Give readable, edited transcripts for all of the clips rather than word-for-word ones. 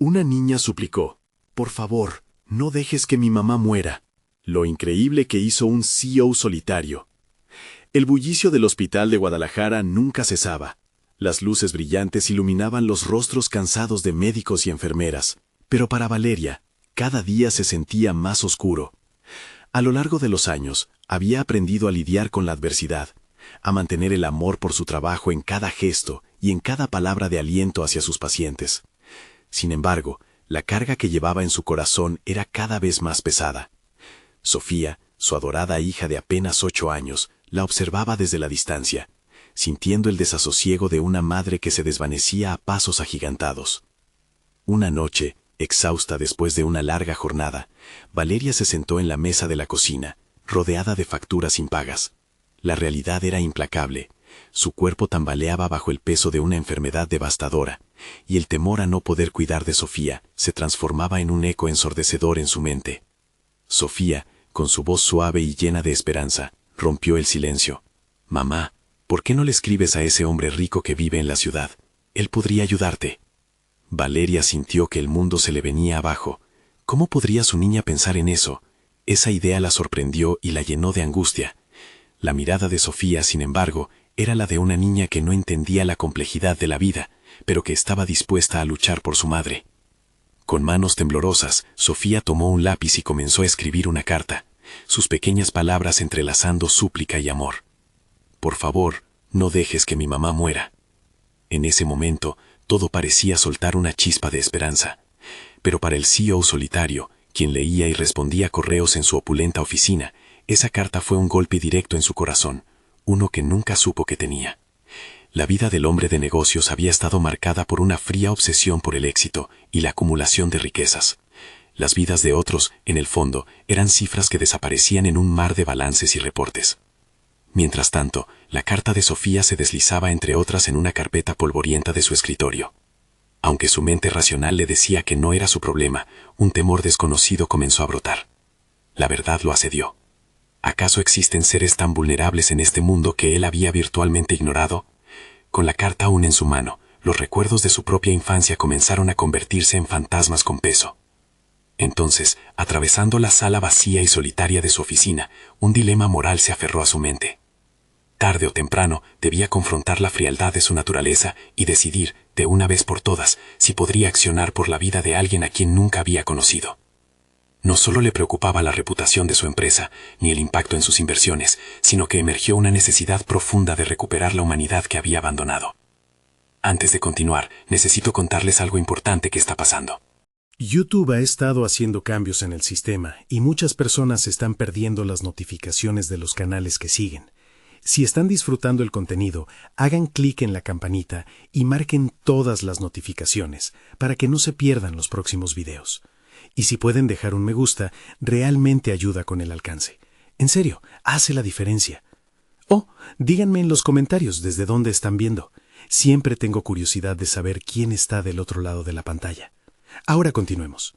Una niña suplicó: «Por favor, no dejes que mi mamá muera». Lo increíble que hizo un CEO solitario. El bullicio del hospital de Guadalajara nunca cesaba. Las luces brillantes iluminaban los rostros cansados de médicos y enfermeras. Pero para Valeria, cada día se sentía más oscuro. A lo largo de los años, había aprendido a lidiar con la adversidad, a mantener el amor por su trabajo en cada gesto y en cada palabra de aliento hacia sus pacientes. Sin embargo, la carga que llevaba en su corazón era cada vez más pesada. Sofía, su adorada hija de apenas 8 años, la observaba desde la distancia, sintiendo el desasosiego de una madre que se desvanecía a pasos agigantados. Una noche, exhausta después de una larga jornada, Valeria se sentó en la mesa de la cocina, rodeada de facturas impagas. La realidad era implacable. Su cuerpo tambaleaba bajo el peso de una enfermedad devastadora, y el temor a no poder cuidar de Sofía se transformaba en un eco ensordecedor en su mente. Sofía, con su voz suave y llena de esperanza, rompió el silencio. «Mamá, ¿por qué no le escribes a ese hombre rico que vive en la ciudad? Él podría ayudarte». Valeria sintió que el mundo se le venía abajo. ¿Cómo podría su niña pensar en eso? Esa idea la sorprendió y la llenó de angustia. La mirada de Sofía, sin embargo, era la de una niña que no entendía la complejidad de la vida, pero que estaba dispuesta a luchar por su madre. Con manos temblorosas, Sofía tomó un lápiz y comenzó a escribir una carta, sus pequeñas palabras entrelazando súplica y amor. «Por favor, no dejes que mi mamá muera». En ese momento, todo parecía soltar una chispa de esperanza. Pero para el CEO solitario, quien leía y respondía correos en su opulenta oficina, esa carta fue un golpe directo en su corazón, uno que nunca supo que tenía. La vida del hombre de negocios había estado marcada por una fría obsesión por el éxito y la acumulación de riquezas. Las vidas de otros, en el fondo, eran cifras que desaparecían en un mar de balances y reportes. Mientras tanto, la carta de Sofía se deslizaba entre otras en una carpeta polvorienta de su escritorio. Aunque su mente racional le decía que no era su problema, un temor desconocido comenzó a brotar. La verdad lo asedió. ¿Acaso existen seres tan vulnerables en este mundo que él había virtualmente ignorado? Con la carta aún en su mano, los recuerdos de su propia infancia comenzaron a convertirse en fantasmas con peso. Entonces, atravesando la sala vacía y solitaria de su oficina, un dilema moral se aferró a su mente. Tarde o temprano, debía confrontar la frialdad de su naturaleza y decidir, de una vez por todas, si podría accionar por la vida de alguien a quien nunca había conocido. No solo le preocupaba la reputación de su empresa, ni el impacto en sus inversiones, sino que emergió una necesidad profunda de recuperar la humanidad que había abandonado. Antes de continuar, necesito contarles algo importante que está pasando. YouTube ha estado haciendo cambios en el sistema y muchas personas están perdiendo las notificaciones de los canales que siguen. Si están disfrutando el contenido, hagan clic en la campanita y marquen todas las notificaciones para que no se pierdan los próximos videos. Y si pueden dejar un me gusta, realmente ayuda con el alcance. En serio, hace la diferencia. O díganme en los comentarios desde dónde están viendo. Siempre tengo curiosidad de saber quién está del otro lado de la pantalla. Ahora continuemos.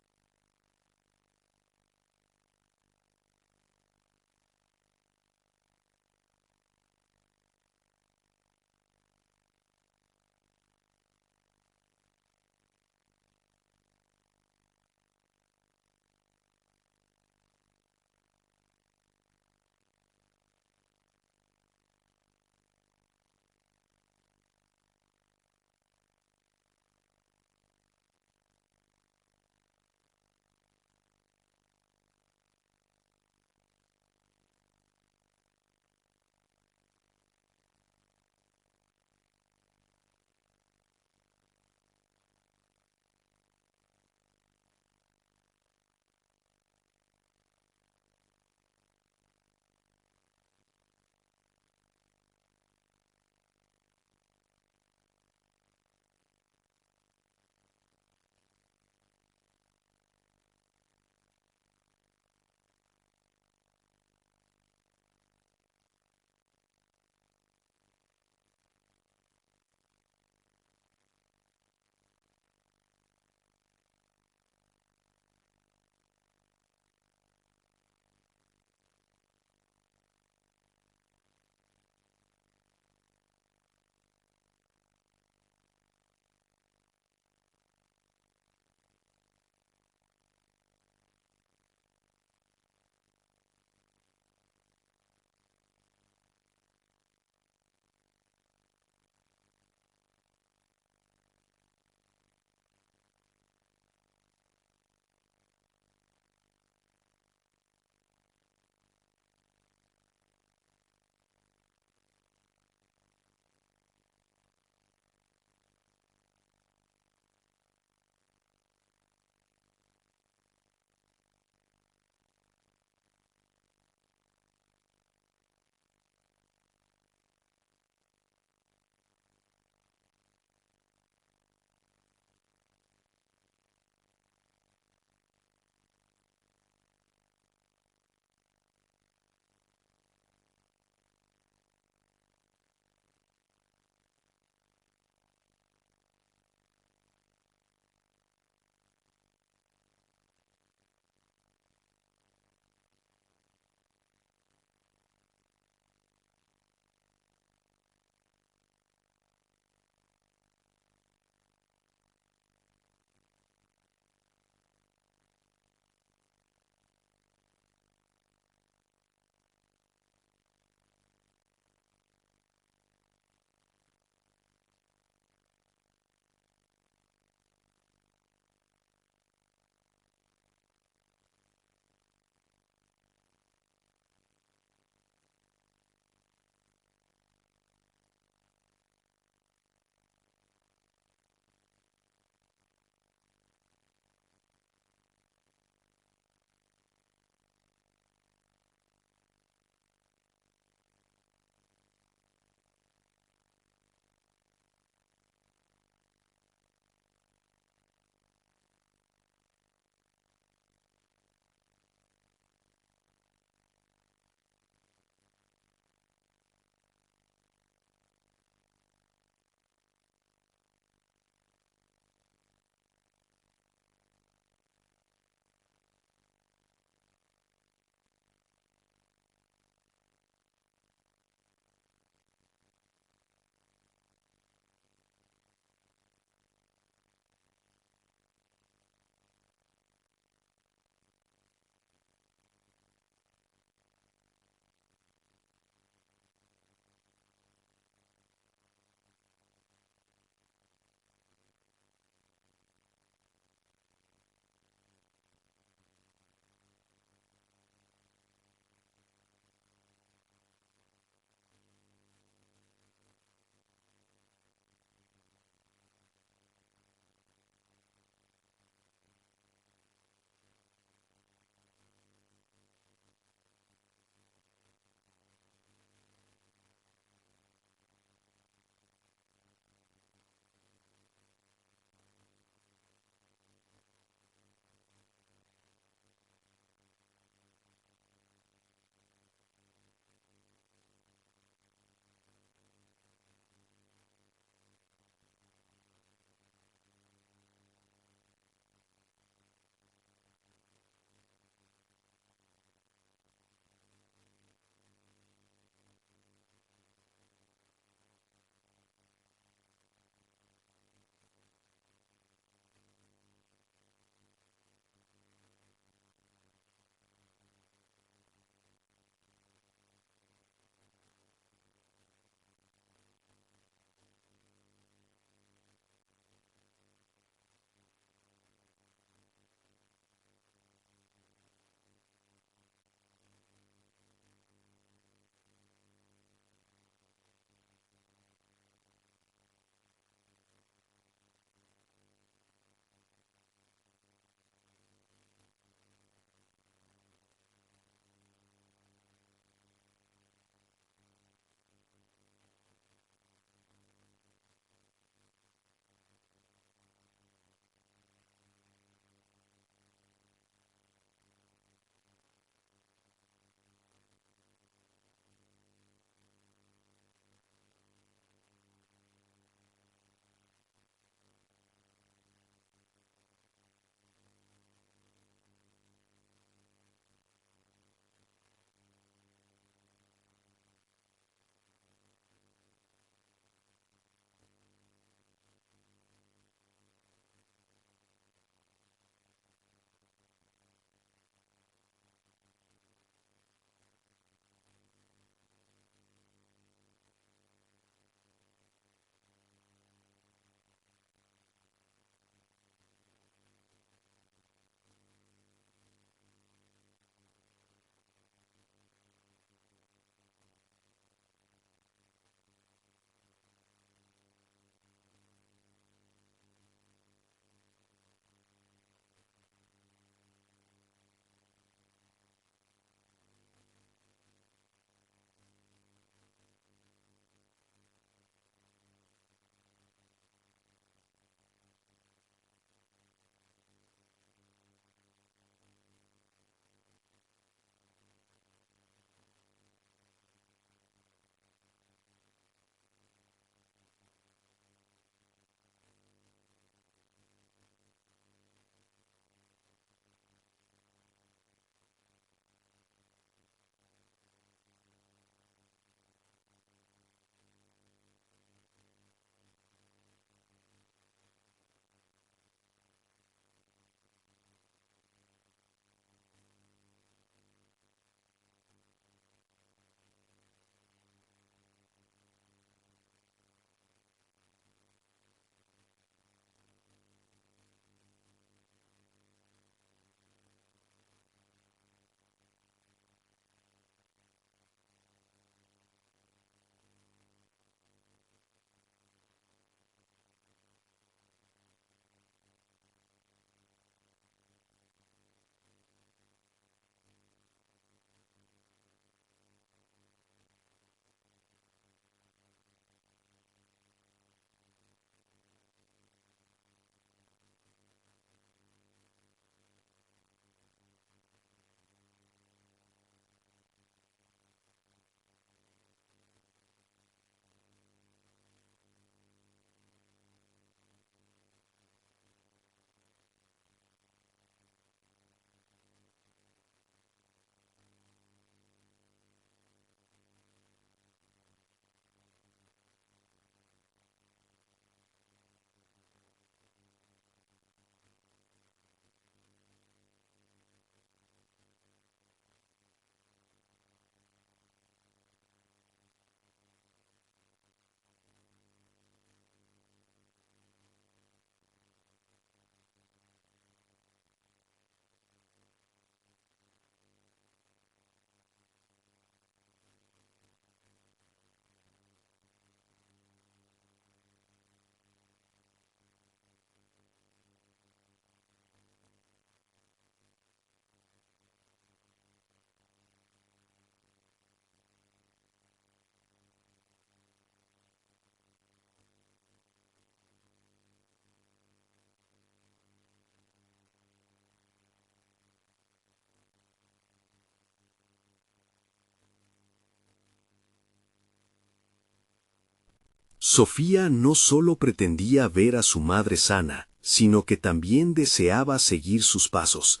Sofía no solo pretendía ver a su madre sana, sino que también deseaba seguir sus pasos.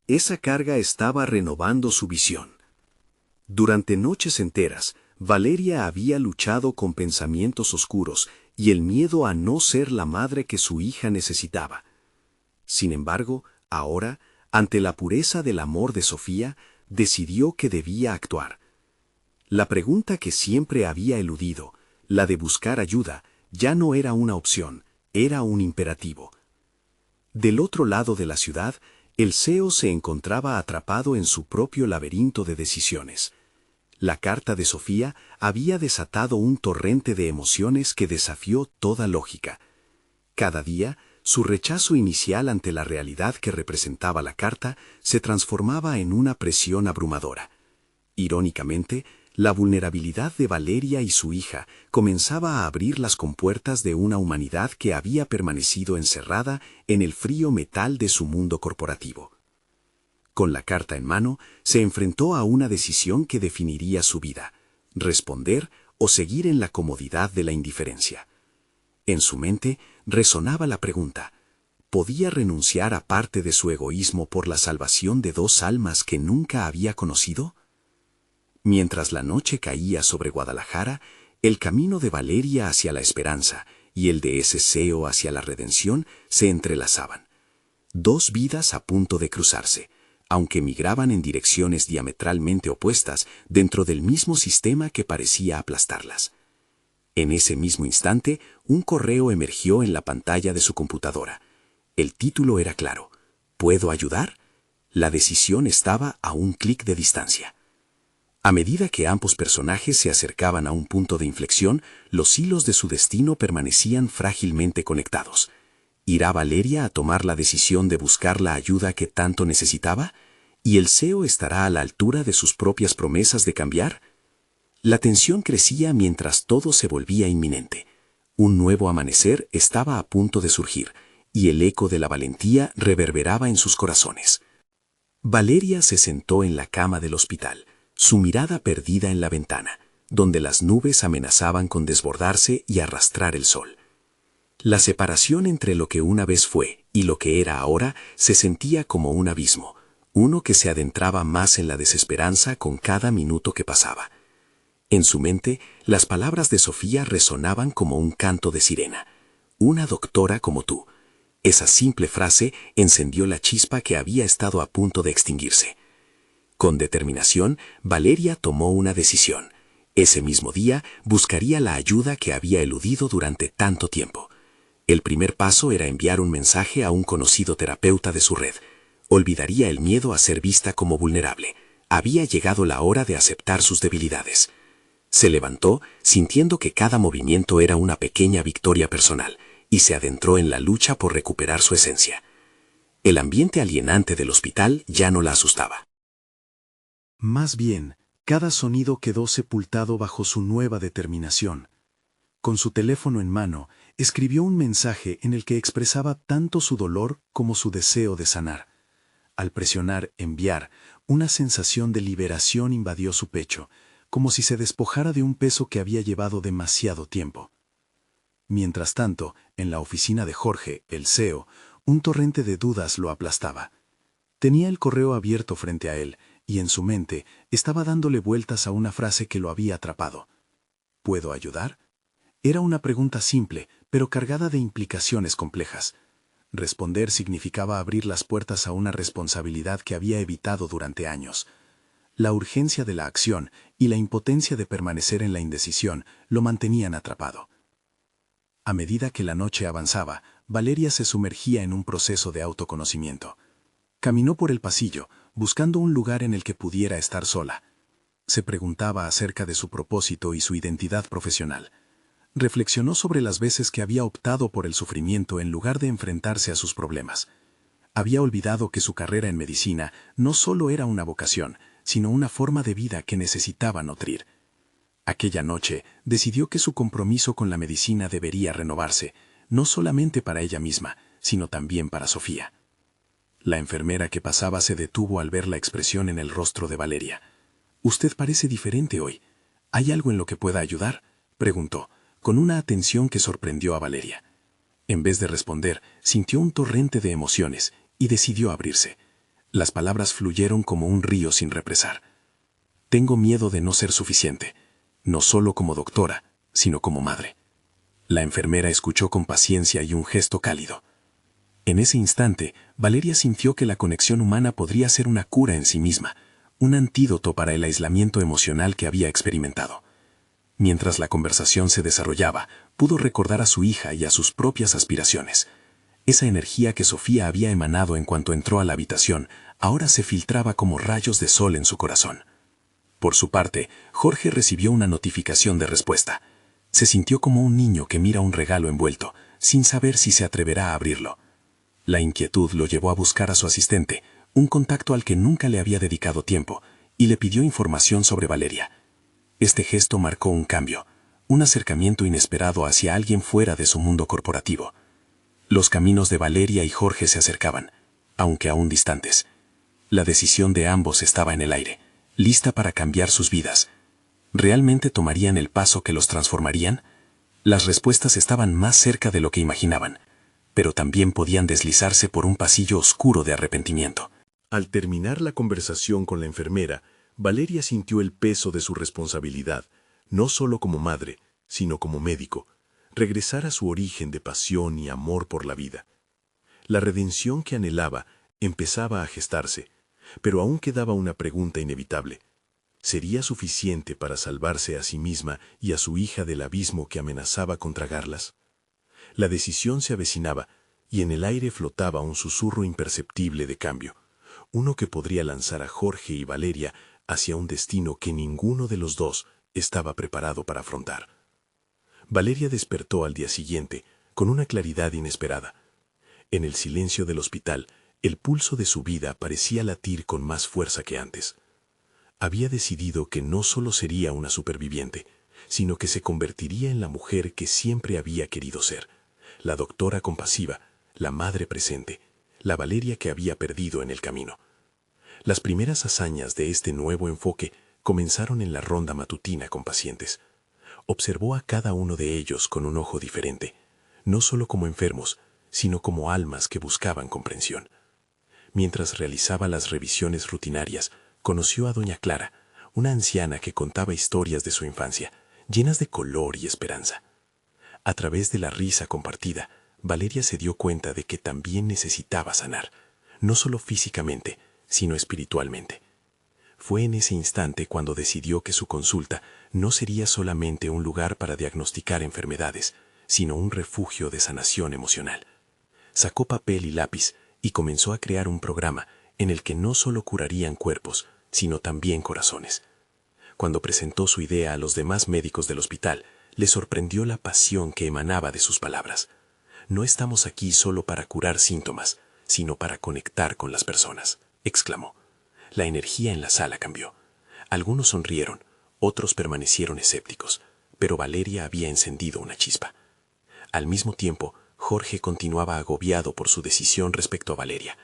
Esa carga estaba renovando su visión. Durante noches enteras, Valeria había luchado con pensamientos oscuros y el miedo a no ser la madre que su hija necesitaba. Sin embargo, ahora, ante la pureza del amor de Sofía, decidió que debía actuar. La pregunta que siempre había eludido, la de buscar ayuda, ya no era una opción, era un imperativo. Del otro lado de la ciudad, el CEO se encontraba atrapado en su propio laberinto de decisiones. La carta de Sofía había desatado un torrente de emociones que desafió toda lógica. Cada día, su rechazo inicial ante la realidad que representaba la carta se transformaba en una presión abrumadora. Irónicamente, la vulnerabilidad de Valeria y su hija comenzaba a abrir las compuertas de una humanidad que había permanecido encerrada en el frío metal de su mundo corporativo. Con la carta en mano, se enfrentó a una decisión que definiría su vida: responder o seguir en la comodidad de la indiferencia. En su mente resonaba la pregunta: ¿podía renunciar a parte de su egoísmo por la salvación de dos almas que nunca había conocido? Mientras la noche caía sobre Guadalajara, el camino de Valeria hacia la esperanza y el de ese CEO hacia la redención se entrelazaban. Dos vidas a punto de cruzarse, aunque migraban en direcciones diametralmente opuestas dentro del mismo sistema que parecía aplastarlas. En ese mismo instante, un correo emergió en la pantalla de su computadora. El título era claro: ¿puedo ayudar? La decisión estaba a un clic de distancia. A medida que ambos personajes se acercaban a un punto de inflexión, los hilos de su destino permanecían frágilmente conectados. ¿Irá Valeria a tomar la decisión de buscar la ayuda que tanto necesitaba? ¿Y el CEO estará a la altura de sus propias promesas de cambiar? La tensión crecía mientras todo se volvía inminente. Un nuevo amanecer estaba a punto de surgir, y el eco de la valentía reverberaba en sus corazones. Valeria se sentó en la cama del hospital, su mirada perdida en la ventana, donde las nubes amenazaban con desbordarse y arrastrar el sol. La separación entre lo que una vez fue y lo que era ahora se sentía como un abismo, uno que se adentraba más en la desesperanza con cada minuto que pasaba. En su mente, las palabras de Sofía resonaban como un canto de sirena: una doctora como tú. Esa simple frase encendió la chispa que había estado a punto de extinguirse. Con determinación, Valeria tomó una decisión. Ese mismo día buscaría la ayuda que había eludido durante tanto tiempo. El primer paso era enviar un mensaje a un conocido terapeuta de su red. Olvidaría el miedo a ser vista como vulnerable. Había llegado la hora de aceptar sus debilidades. Se levantó, sintiendo que cada movimiento era una pequeña victoria personal, y se adentró en la lucha por recuperar su esencia. El ambiente alienante del hospital ya no la asustaba. Más bien, cada sonido quedó sepultado bajo su nueva determinación. Con su teléfono en mano, escribió un mensaje en el que expresaba tanto su dolor como su deseo de sanar. Al presionar enviar, una sensación de liberación invadió su pecho, como si se despojara de un peso que había llevado demasiado tiempo. Mientras tanto, en la oficina de Jorge, el CEO, un torrente de dudas lo aplastaba. Tenía el correo abierto frente a él, y en su mente estaba dándole vueltas a una frase que lo había atrapado. ¿Puedo ayudar? Era una pregunta simple, pero cargada de implicaciones complejas. Responder significaba abrir las puertas a una responsabilidad que había evitado durante años. La urgencia de la acción y la impotencia de permanecer en la indecisión lo mantenían atrapado. A medida que la noche avanzaba, Valeria se sumergía en un proceso de autoconocimiento. Caminó por el pasillo, buscando un lugar en el que pudiera estar sola. Se preguntaba acerca de su propósito y su identidad profesional. Reflexionó sobre las veces que había optado por el sufrimiento en lugar de enfrentarse a sus problemas. Había olvidado que su carrera en medicina no solo era una vocación, sino una forma de vida que necesitaba nutrir. Aquella noche decidió que su compromiso con la medicina debería renovarse, no solamente para ella misma, sino también para Sofía. La enfermera que pasaba se detuvo al ver la expresión en el rostro de Valeria. «Usted parece diferente hoy. ¿Hay algo en lo que pueda ayudar?», preguntó, con una atención que sorprendió a Valeria. En vez de responder, sintió un torrente de emociones y decidió abrirse. Las palabras fluyeron como un río sin represar. Tengo miedo de no ser suficiente, no solo como doctora, sino como madre. La enfermera escuchó con paciencia y un gesto cálido. En ese instante, Valeria sintió que la conexión humana podría ser una cura en sí misma, un antídoto para el aislamiento emocional que había experimentado. Mientras la conversación se desarrollaba, pudo recordar a su hija y a sus propias aspiraciones. Esa energía que Sofía había emanado en cuanto entró a la habitación, ahora se filtraba como rayos de sol en su corazón. Por su parte, Jorge recibió una notificación de respuesta. Se sintió como un niño que mira un regalo envuelto, sin saber si se atreverá a abrirlo. La inquietud lo llevó a buscar a su asistente, un contacto al que nunca le había dedicado tiempo, y le pidió información sobre Valeria. Este gesto marcó un cambio, un acercamiento inesperado hacia alguien fuera de su mundo corporativo. Los caminos de Valeria y Jorge se acercaban, aunque aún distantes. La decisión de ambos estaba en el aire, lista para cambiar sus vidas. ¿Realmente tomarían el paso que los transformarían? Las respuestas estaban más cerca de lo que imaginaban, pero también podían deslizarse por un pasillo oscuro de arrepentimiento. Al terminar la conversación con la enfermera, Valeria sintió el peso de su responsabilidad, no solo como madre, sino como médico, regresar a su origen de pasión y amor por la vida. La redención que anhelaba empezaba a gestarse, pero aún quedaba una pregunta inevitable. ¿Sería suficiente para salvarse a sí misma y a su hija del abismo que amenazaba con tragarlas? La decisión se avecinaba, y en el aire flotaba un susurro imperceptible de cambio, uno que podría lanzar a Jorge y Valeria hacia un destino que ninguno de los dos estaba preparado para afrontar. Valeria despertó al día siguiente con una claridad inesperada. En el silencio del hospital, el pulso de su vida parecía latir con más fuerza que antes. Había decidido que no solo sería una superviviente, sino que se convertiría en la mujer que siempre había querido ser, la doctora compasiva, la madre presente, la Valeria que había perdido en el camino. Las primeras hazañas de este nuevo enfoque comenzaron en la ronda matutina con pacientes. Observó a cada uno de ellos con un ojo diferente, no solo como enfermos, sino como almas que buscaban comprensión. Mientras realizaba las revisiones rutinarias, conoció a doña Clara, una anciana que contaba historias de su infancia, llenas de color y esperanza. A través de la risa compartida, Valeria se dio cuenta de que también necesitaba sanar, no solo físicamente, sino espiritualmente. Fue en ese instante cuando decidió que su consulta no sería solamente un lugar para diagnosticar enfermedades, sino un refugio de sanación emocional. Sacó papel y lápiz y comenzó a crear un programa en el que no solo curarían cuerpos, sino también corazones. Cuando presentó su idea a los demás médicos del hospital, le sorprendió la pasión que emanaba de sus palabras. No estamos aquí solo para curar síntomas, sino para conectar con las personas, exclamó. La energía en la sala cambió. Algunos sonrieron, otros permanecieron escépticos, pero Valeria había encendido una chispa. Al mismo tiempo, Jorge continuaba agobiado por su decisión respecto a Valeria.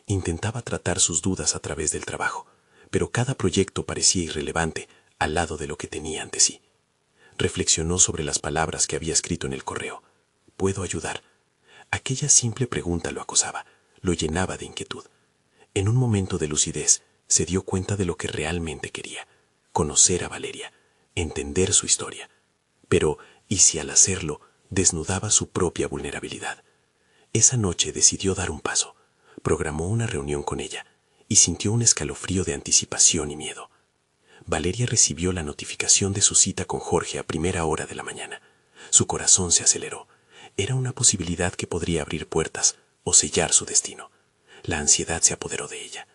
Intentaba tratar sus dudas a través del trabajo, pero cada proyecto parecía irrelevante al lado de lo que tenía ante sí. Reflexionó sobre las palabras que había escrito en el correo. ¿Puedo ayudar? Aquella simple pregunta lo acosaba, lo llenaba de inquietud. En un momento de lucidez, se dio cuenta de lo que realmente quería: conocer a Valeria, entender su historia. Pero, ¿y si al hacerlo desnudaba su propia vulnerabilidad? Esa noche decidió dar un paso. Programó una reunión con ella y sintió un escalofrío de anticipación y miedo. Valeria recibió la notificación de su cita con Jorge a primera hora de la mañana. Su corazón se aceleró. Era una posibilidad que podría abrir puertas o sellar su destino. La ansiedad se apoderó de ella.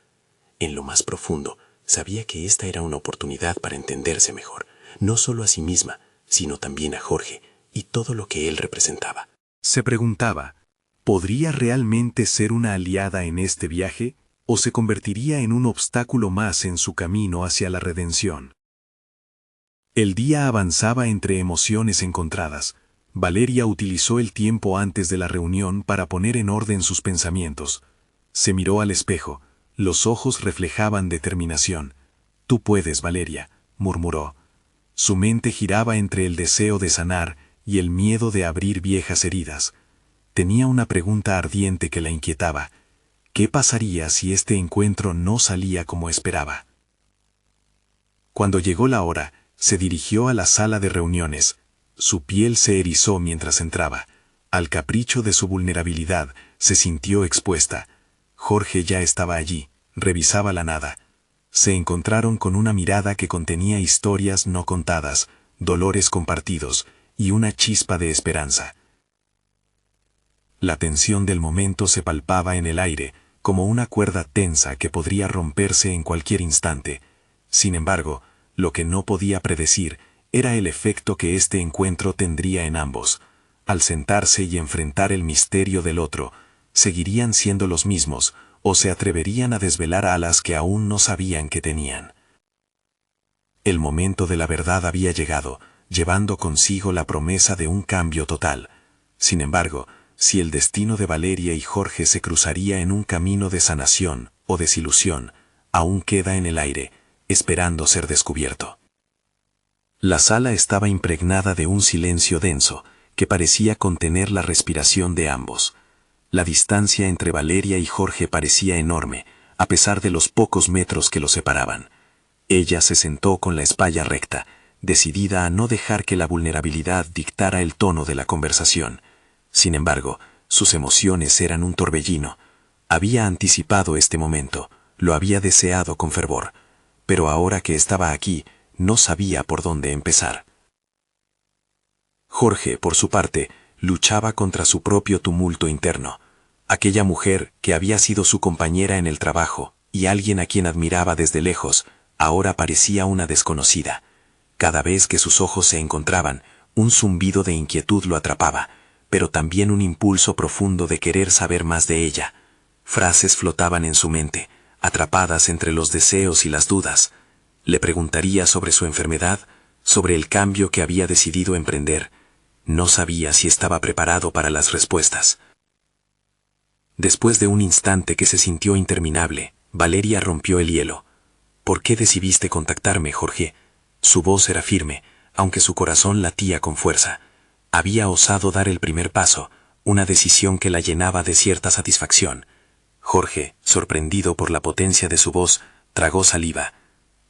En lo más profundo, sabía que esta era una oportunidad para entenderse mejor, no solo a sí misma, sino también a Jorge y todo lo que él representaba. Se preguntaba, ¿podría realmente ser una aliada en este viaje o se convertiría en un obstáculo más en su camino hacia la redención? El día avanzaba entre emociones encontradas. Valeria utilizó el tiempo antes de la reunión para poner en orden sus pensamientos. Se miró al espejo. Los ojos reflejaban determinación. «Tú puedes, Valeria», murmuró. Su mente giraba entre el deseo de sanar y el miedo de abrir viejas heridas. Tenía una pregunta ardiente que la inquietaba. ¿Qué pasaría si este encuentro no salía como esperaba? Cuando llegó la hora, se dirigió a la sala de reuniones. Su piel se erizó mientras entraba. Al capricho de su vulnerabilidad, se sintió expuesta. Jorge ya estaba allí, revisaba la nada. Se encontraron con una mirada que contenía historias no contadas, dolores compartidos y una chispa de esperanza. La tensión del momento se palpaba en el aire, como una cuerda tensa que podría romperse en cualquier instante. Sin embargo, lo que no podía predecir era el efecto que este encuentro tendría en ambos. Al sentarse y enfrentar el misterio del otro, ¿seguirían siendo los mismos o se atreverían a desvelar alas que aún no sabían que tenían? El momento de la verdad había llegado, llevando consigo la promesa de un cambio total. Sin embargo, si el destino de Valeria y Jorge se cruzaría en un camino de sanación o desilusión, aún queda en el aire, esperando ser descubierto. La sala estaba impregnada de un silencio denso, que parecía contener la respiración de ambos. La distancia entre Valeria y Jorge parecía enorme, a pesar de los pocos metros que los separaban. Ella se sentó con la espalda recta, decidida a no dejar que la vulnerabilidad dictara el tono de la conversación. Sin embargo, sus emociones eran un torbellino. Había anticipado este momento, lo había deseado con fervor, pero ahora que estaba aquí, no sabía por dónde empezar. Jorge, por su parte, luchaba contra su propio tumulto interno. Aquella mujer, que había sido su compañera en el trabajo, y alguien a quien admiraba desde lejos, ahora parecía una desconocida. Cada vez que sus ojos se encontraban, un zumbido de inquietud lo atrapaba, pero también un impulso profundo de querer saber más de ella. Frases flotaban en su mente, atrapadas entre los deseos y las dudas. Le preguntaría sobre su enfermedad, sobre el cambio que había decidido emprender. No sabía si estaba preparado para las respuestas. Después de un instante que se sintió interminable, Valeria rompió el hielo. ¿Por qué decidiste contactarme, Jorge? Su voz era firme, aunque su corazón latía con fuerza. Había osado dar el primer paso, una decisión que la llenaba de cierta satisfacción. Jorge, sorprendido por la potencia de su voz, tragó saliva.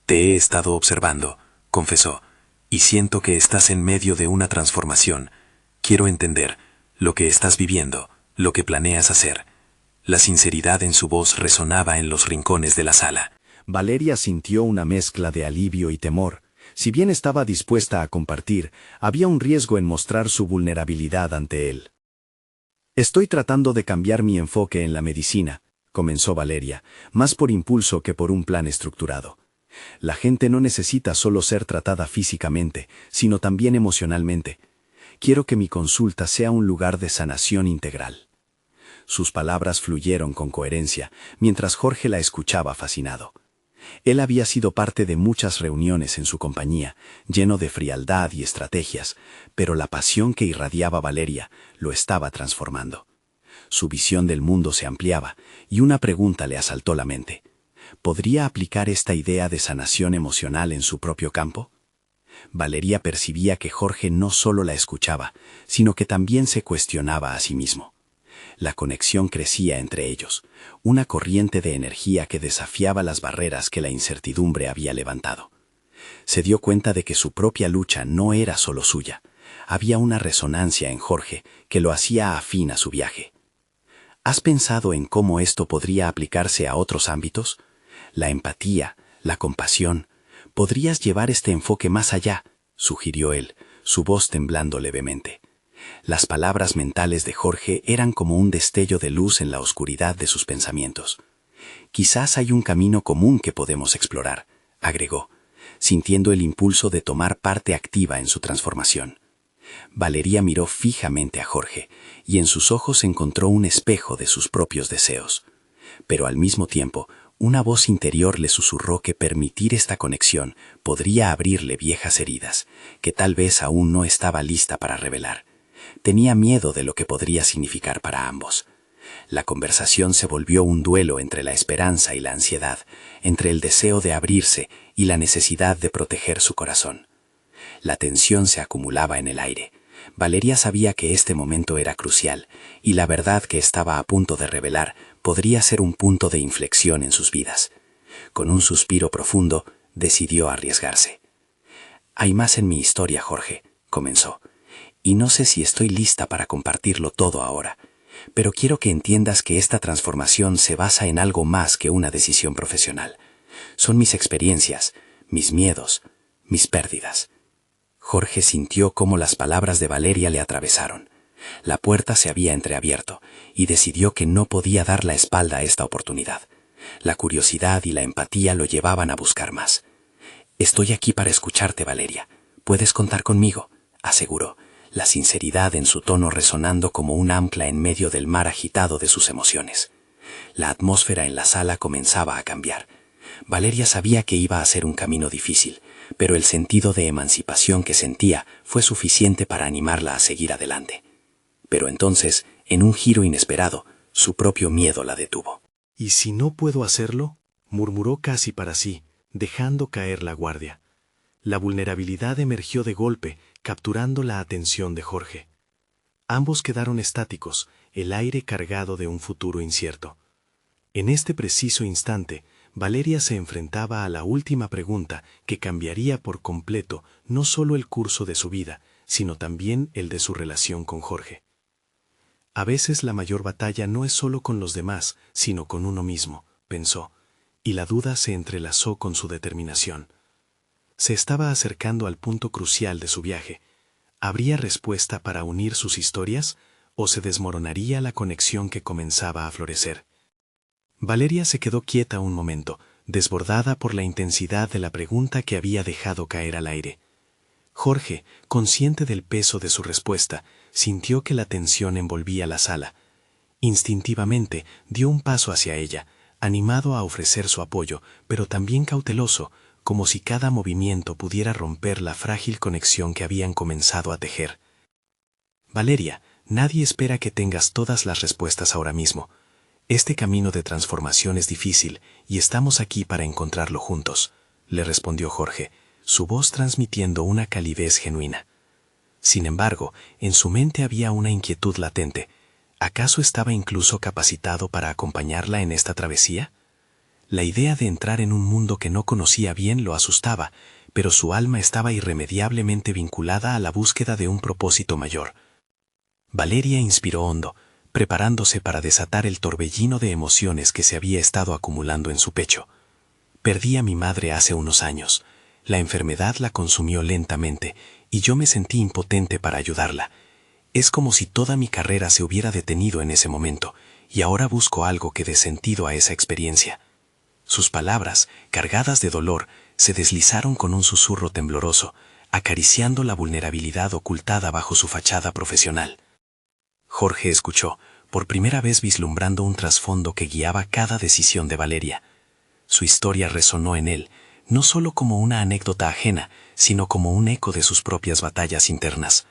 Te he estado observando, confesó, y siento que estás en medio de una transformación. Quiero entender lo que estás viviendo, lo que planeas hacer. La sinceridad en su voz resonaba en los rincones de la sala. Valeria sintió una mezcla de alivio y temor. Si bien estaba dispuesta a compartir, había un riesgo en mostrar su vulnerabilidad ante él. Estoy tratando de cambiar mi enfoque en la medicina, comenzó Valeria, más por impulso que por un plan estructurado. La gente no necesita solo ser tratada físicamente, sino también emocionalmente. Quiero que mi consulta sea un lugar de sanación integral. Sus palabras fluyeron con coherencia, mientras Jorge la escuchaba fascinado. Él había sido parte de muchas reuniones en su compañía, lleno de frialdad y estrategias, pero la pasión que irradiaba Valeria lo estaba transformando. Su visión del mundo se ampliaba, y una pregunta le asaltó la mente. ¿Podría aplicar esta idea de sanación emocional en su propio campo? Valeria percibía que Jorge no solo la escuchaba, sino que también se cuestionaba a sí mismo. La conexión crecía entre ellos, una corriente de energía que desafiaba las barreras que la incertidumbre había levantado. Se dio cuenta de que su propia lucha no era solo suya. Había una resonancia en Jorge que lo hacía afín a su viaje. ¿Has pensado en cómo esto podría aplicarse a otros ámbitos? La empatía, la compasión. ¿Podrías llevar este enfoque más allá?, sugirió él, su voz temblando levemente. Las palabras mentales de Jorge eran como un destello de luz en la oscuridad de sus pensamientos. Quizás hay un camino común que podemos explorar, agregó, sintiendo el impulso de tomar parte activa en su transformación. Valeria miró fijamente a Jorge, y en sus ojos encontró un espejo de sus propios deseos. Pero al mismo tiempo, una voz interior le susurró que permitir esta conexión podría abrirle viejas heridas, que tal vez aún no estaba lista para revelar. Tenía miedo de lo que podría significar para ambos. La conversación se volvió un duelo entre la esperanza y la ansiedad, entre el deseo de abrirse y la necesidad de proteger su corazón. La tensión se acumulaba en el aire. Valeria sabía que este momento era crucial, y la verdad que estaba a punto de revelar podría ser un punto de inflexión en sus vidas. Con un suspiro profundo, decidió arriesgarse. «Hay más en mi historia, Jorge», comenzó, «y no sé si estoy lista para compartirlo todo ahora, pero quiero que entiendas que esta transformación se basa en algo más que una decisión profesional. Son mis experiencias, mis miedos, mis pérdidas». Jorge sintió cómo las palabras de Valeria le atravesaron. La puerta se había entreabierto y decidió que no podía dar la espalda a esta oportunidad. La curiosidad y la empatía lo llevaban a buscar más. «Estoy aquí para escucharte, Valeria. Puedes contar conmigo», aseguró, la sinceridad en su tono resonando como un ancla en medio del mar agitado de sus emociones. La atmósfera en la sala comenzaba a cambiar. Valeria sabía que iba a ser un camino difícil, pero el sentido de emancipación que sentía fue suficiente para animarla a seguir adelante. Pero entonces, en un giro inesperado, su propio miedo la detuvo. «¿Y si no puedo hacerlo?», murmuró casi para sí, dejando caer la guardia. La vulnerabilidad emergió de golpe, capturando la atención de Jorge. Ambos quedaron estáticos, el aire cargado de un futuro incierto. En este preciso instante, Valeria se enfrentaba a la última pregunta que cambiaría por completo no solo el curso de su vida, sino también el de su relación con Jorge. A veces la mayor batalla no es solo con los demás, sino con uno mismo, pensó, y la duda se entrelazó con su determinación. Se estaba acercando al punto crucial de su viaje. ¿Habría respuesta para unir sus historias o se desmoronaría la conexión que comenzaba a florecer? Valeria se quedó quieta un momento, desbordada por la intensidad de la pregunta que había dejado caer al aire. Jorge, consciente del peso de su respuesta, sintió que la tensión envolvía la sala. Instintivamente dio un paso hacia ella, animado a ofrecer su apoyo, pero también cauteloso, como si cada movimiento pudiera romper la frágil conexión que habían comenzado a tejer. «Valeria, nadie espera que tengas todas las respuestas ahora mismo. Este camino de transformación es difícil y estamos aquí para encontrarlo juntos», le respondió Jorge, su voz transmitiendo una calidez genuina. Sin embargo, en su mente había una inquietud latente. ¿Acaso estaba incluso capacitado para acompañarla en esta travesía? La idea de entrar en un mundo que no conocía bien lo asustaba, pero su alma estaba irremediablemente vinculada a la búsqueda de un propósito mayor. Valeria inspiró hondo, preparándose para desatar el torbellino de emociones que se había estado acumulando en su pecho. «Perdí a mi madre hace unos años. La enfermedad la consumió lentamente y yo me sentí impotente para ayudarla. Es como si toda mi carrera se hubiera detenido en ese momento, y ahora busco algo que dé sentido a esa experiencia». Sus palabras, cargadas de dolor, se deslizaron con un susurro tembloroso, acariciando la vulnerabilidad ocultada bajo su fachada profesional. Jorge escuchó, por primera vez vislumbrando un trasfondo que guiaba cada decisión de Valeria. Su historia resonó en él, no solo como una anécdota ajena, sino como un eco de sus propias batallas internas.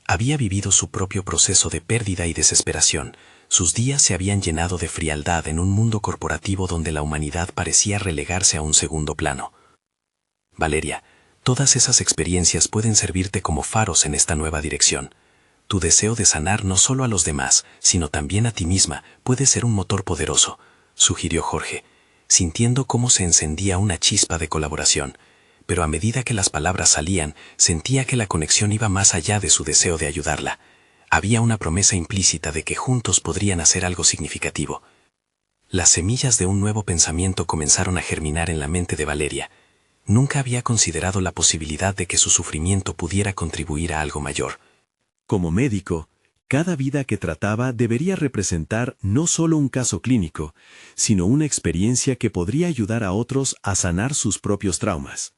Había vivido su propio proceso de pérdida y desesperación. Sus días se habían llenado de frialdad en un mundo corporativo donde la humanidad parecía relegarse a un segundo plano. «Valeria, todas esas experiencias pueden servirte como faros en esta nueva dirección. Tu deseo de sanar no solo a los demás, sino también a ti misma, puede ser un motor poderoso», sugirió Jorge, sintiendo cómo se encendía una chispa de colaboración. Pero a medida que las palabras salían, sentía que la conexión iba más allá de su deseo de ayudarla. Había una promesa implícita de que juntos podrían hacer algo significativo. Las semillas de un nuevo pensamiento comenzaron a germinar en la mente de Valeria. Nunca había considerado la posibilidad de que su sufrimiento pudiera contribuir a algo mayor. Como médico, cada vida que trataba debería representar no solo un caso clínico, sino una experiencia que podría ayudar a otros a sanar sus propios traumas.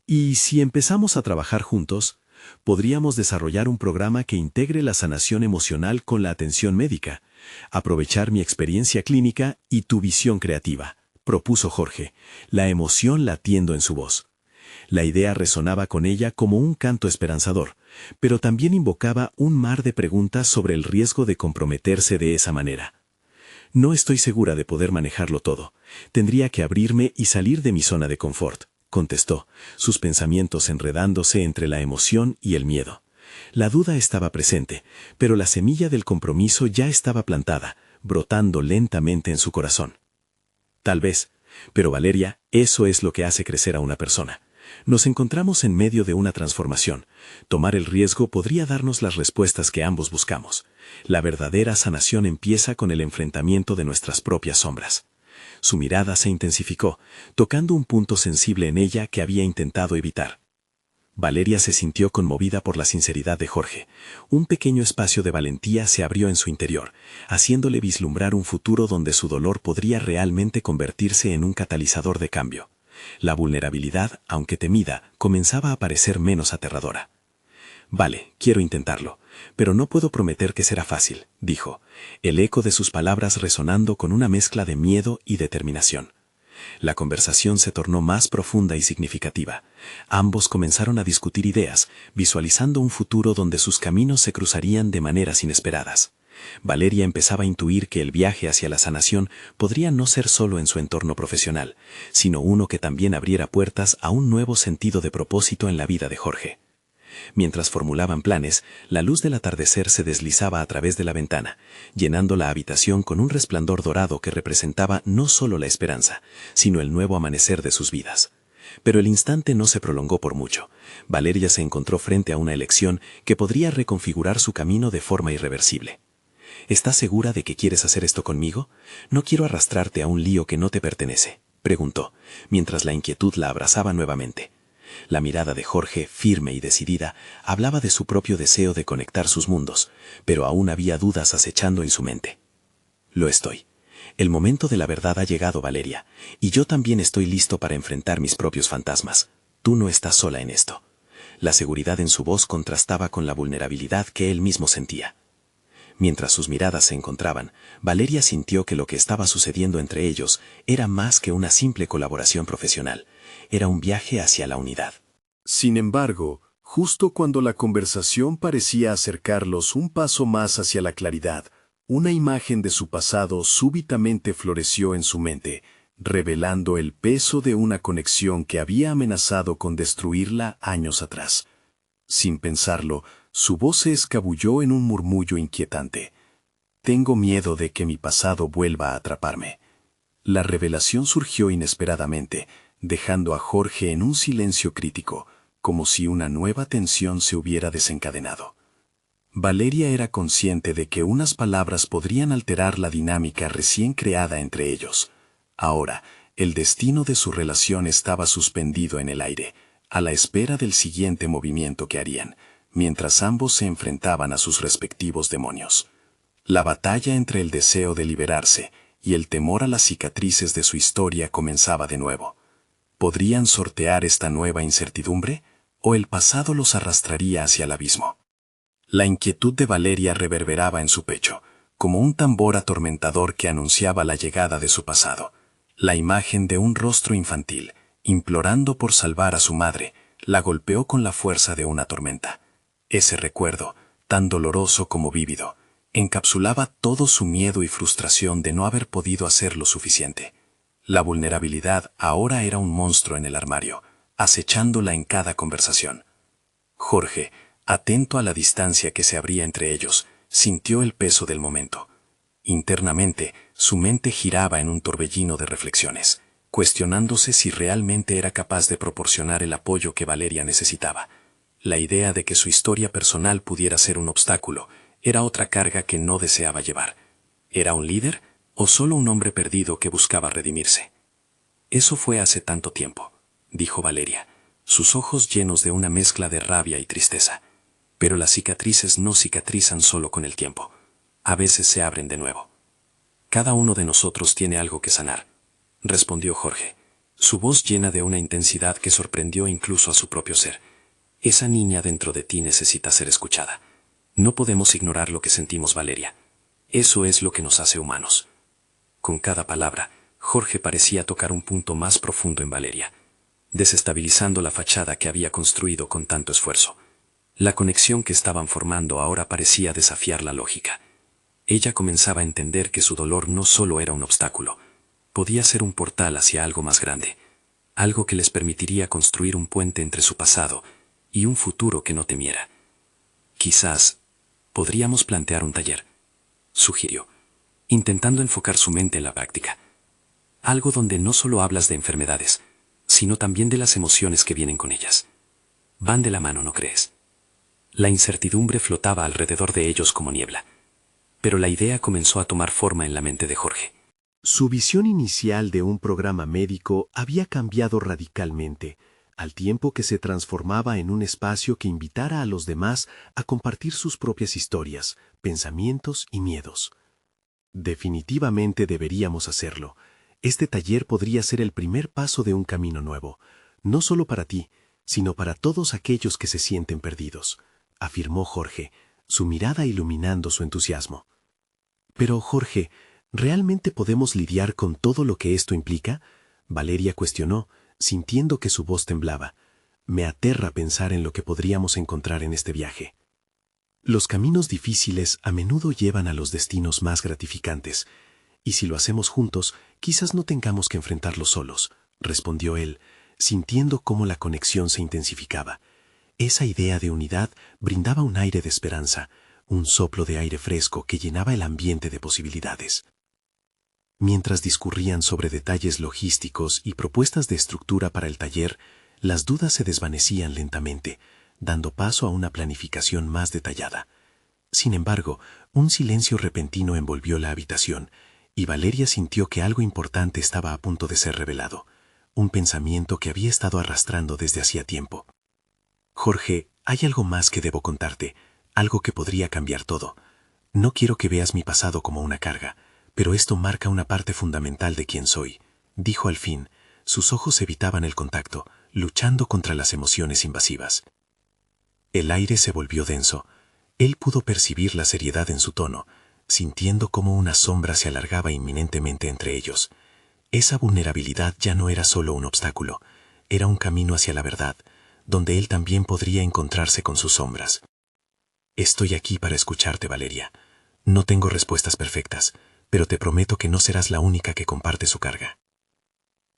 Y si empezamos a trabajar juntos, podríamos desarrollar un programa que integre la sanación emocional con la atención médica, aprovechar mi experiencia clínica y tu visión creativa, propuso Jorge, la emoción latiendo en su voz. La idea resonaba con ella como un canto esperanzador, pero también invocaba un mar de preguntas sobre el riesgo de comprometerse de esa manera. «No estoy segura de poder manejarlo todo. Tendría que abrirme y salir de mi zona de confort», contestó, sus pensamientos enredándose entre la emoción y el miedo. La duda estaba presente, pero la semilla del compromiso ya estaba plantada, brotando lentamente en su corazón. Tal vez, pero Valeria, eso es lo que hace crecer a una persona. Nos encontramos en medio de una transformación. Tomar el riesgo podría darnos las respuestas que ambos buscamos. La verdadera sanación empieza con el enfrentamiento de nuestras propias sombras. Su mirada se intensificó, tocando un punto sensible en ella que había intentado evitar. Valeria se sintió conmovida por la sinceridad de Jorge. Un pequeño espacio de valentía se abrió en su interior, haciéndole vislumbrar un futuro donde su dolor podría realmente convertirse en un catalizador de cambio. La vulnerabilidad, aunque temida, comenzaba a parecer menos aterradora. «Vale, quiero intentarlo, pero no puedo prometer que será fácil», dijo, el eco de sus palabras resonando con una mezcla de miedo y determinación. La conversación se tornó más profunda y significativa. Ambos comenzaron a discutir ideas, visualizando un futuro donde sus caminos se cruzarían de maneras inesperadas. Valeria empezaba a intuir que el viaje hacia la sanación podría no ser solo en su entorno profesional, sino uno que también abriera puertas a un nuevo sentido de propósito en la vida de Jorge. Mientras formulaban planes, la luz del atardecer se deslizaba a través de la ventana, llenando la habitación con un resplandor dorado que representaba no solo la esperanza, sino el nuevo amanecer de sus vidas. Pero el instante no se prolongó por mucho. Valeria se encontró frente a una elección que podría reconfigurar su camino de forma irreversible. «¿Estás segura de que quieres hacer esto conmigo? No quiero arrastrarte a un lío que no te pertenece», preguntó, mientras la inquietud la abrazaba nuevamente. La mirada de Jorge, firme y decidida, hablaba de su propio deseo de conectar sus mundos, pero aún había dudas acechando en su mente. «Lo estoy. El momento de la verdad ha llegado, Valeria, y yo también estoy listo para enfrentar mis propios fantasmas. Tú no estás sola en esto». La seguridad en su voz contrastaba con la vulnerabilidad que él mismo sentía. Mientras sus miradas se encontraban, Valeria sintió que lo que estaba sucediendo entre ellos era más que una simple colaboración profesional. Era un viaje hacia la unidad. Sin embargo, justo cuando la conversación parecía acercarlos un paso más hacia la claridad, una imagen de su pasado súbitamente floreció en su mente, revelando el peso de una conexión que había amenazado con destruirla años atrás. Sin pensarlo, su voz se escabulló en un murmullo inquietante. «Tengo miedo de que mi pasado vuelva a atraparme». La revelación surgió inesperadamente, dejando a Jorge en un silencio crítico, como si una nueva tensión se hubiera desencadenado. Valeria era consciente de que unas palabras podrían alterar la dinámica recién creada entre ellos. Ahora, el destino de su relación estaba suspendido en el aire, a la espera del siguiente movimiento que harían, mientras ambos se enfrentaban a sus respectivos demonios. La batalla entre el deseo de liberarse y el temor a las cicatrices de su historia comenzaba de nuevo. ¿Podrían sortear esta nueva incertidumbre o el pasado los arrastraría hacia el abismo? La inquietud de Valeria reverberaba en su pecho, como un tambor atormentador que anunciaba la llegada de su pasado. La imagen de un rostro infantil, implorando por salvar a su madre, la golpeó con la fuerza de una tormenta. Ese recuerdo, tan doloroso como vívido, encapsulaba todo su miedo y frustración de no haber podido hacer lo suficiente. La vulnerabilidad ahora era un monstruo en el armario, acechándola en cada conversación. Jorge, atento a la distancia que se abría entre ellos, sintió el peso del momento. Internamente, su mente giraba en un torbellino de reflexiones, cuestionándose si realmente era capaz de proporcionar el apoyo que Valeria necesitaba. La idea de que su historia personal pudiera ser un obstáculo era otra carga que no deseaba llevar. ¿Era un líder o solo un hombre perdido que buscaba redimirse? «Eso fue hace tanto tiempo», dijo Valeria, sus ojos llenos de una mezcla de rabia y tristeza. «Pero las cicatrices no cicatrizan solo con el tiempo. A veces se abren de nuevo. Cada uno de nosotros tiene algo que sanar», respondió Jorge, su voz llena de una intensidad que sorprendió incluso a su propio ser. «Esa niña dentro de ti necesita ser escuchada. No podemos ignorar lo que sentimos, Valeria. Eso es lo que nos hace humanos». Con cada palabra, Jorge parecía tocar un punto más profundo en Valeria, desestabilizando la fachada que había construido con tanto esfuerzo. La conexión que estaban formando ahora parecía desafiar la lógica. Ella comenzaba a entender que su dolor no solo era un obstáculo, podía ser un portal hacia algo más grande, algo que les permitiría construir un puente entre su pasado y un futuro que no temiera. Quizás podríamos plantear un taller, sugirió, intentando enfocar su mente en la práctica. Algo donde no solo hablas de enfermedades, sino también de las emociones que vienen con ellas. Van de la mano, ¿no crees? La incertidumbre flotaba alrededor de ellos como niebla, pero la idea comenzó a tomar forma en la mente de Jorge. Su visión inicial de un programa médico había cambiado radicalmente, al tiempo que se transformaba en un espacio que invitara a los demás a compartir sus propias historias, pensamientos y miedos. Definitivamente deberíamos hacerlo. Este taller podría ser el primer paso de un camino nuevo, no solo para ti, sino para todos aquellos que se sienten perdidos, afirmó Jorge, su mirada iluminando su entusiasmo. Pero, Jorge, ¿realmente podemos lidiar con todo lo que esto implica? Valeria cuestionó, sintiendo que su voz temblaba. Me aterra pensar en lo que podríamos encontrar en este viaje. Los caminos difíciles a menudo llevan a los destinos más gratificantes, y si lo hacemos juntos, quizás no tengamos que enfrentarlos solos, respondió él, sintiendo cómo la conexión se intensificaba. Esa idea de unidad brindaba un aire de esperanza, un soplo de aire fresco que llenaba el ambiente de posibilidades. Mientras discurrían sobre detalles logísticos y propuestas de estructura para el taller, las dudas se desvanecían lentamente, dando paso a una planificación más detallada. Sin embargo, un silencio repentino envolvió la habitación, y Valeria sintió que algo importante estaba a punto de ser revelado, un pensamiento que había estado arrastrando desde hacía tiempo. Jorge, hay algo más que debo contarte, algo que podría cambiar todo. No quiero que veas mi pasado como una carga, pero esto marca una parte fundamental de quién soy, dijo al fin. Sus ojos evitaban el contacto, luchando contra las emociones invasivas. El aire se volvió denso. Él pudo percibir la seriedad en su tono, sintiendo cómo una sombra se alargaba inminentemente entre ellos. Esa vulnerabilidad ya no era solo un obstáculo, era un camino hacia la verdad, donde él también podría encontrarse con sus sombras. Estoy aquí para escucharte, Valeria. No tengo respuestas perfectas, pero te prometo que no serás la única que comparte su carga.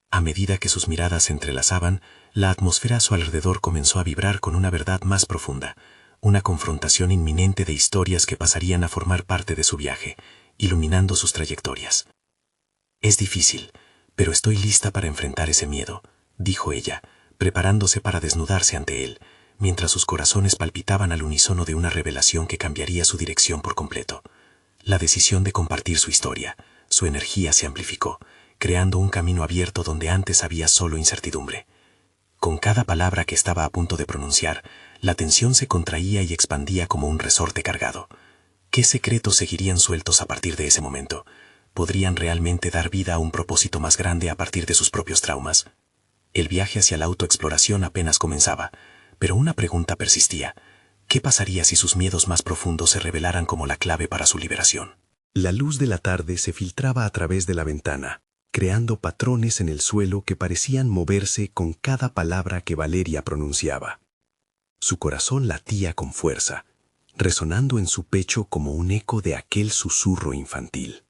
A medida que sus miradas se entrelazaban, la atmósfera a su alrededor comenzó a vibrar con una verdad más profunda, una confrontación inminente de historias que pasarían a formar parte de su viaje, iluminando sus trayectorias. Es difícil, pero estoy lista para enfrentar ese miedo, dijo ella, preparándose para desnudarse ante él, mientras sus corazones palpitaban al unísono de una revelación que cambiaría su dirección por completo. La decisión de compartir su historia, su energía se amplificó, creando un camino abierto donde antes había solo incertidumbre. Con cada palabra que estaba a punto de pronunciar, la tensión se contraía y expandía como un resorte cargado. ¿Qué secretos seguirían sueltos a partir de ese momento? ¿Podrían realmente dar vida a un propósito más grande a partir de sus propios traumas? El viaje hacia la autoexploración apenas comenzaba, pero una pregunta persistía. ¿Qué pasaría si sus miedos más profundos se revelaran como la clave para su liberación? La luz de la tarde se filtraba a través de la ventana, creando patrones en el suelo que parecían moverse con cada palabra que Valeria pronunciaba. Su corazón latía con fuerza, resonando en su pecho como un eco de aquel susurro infantil.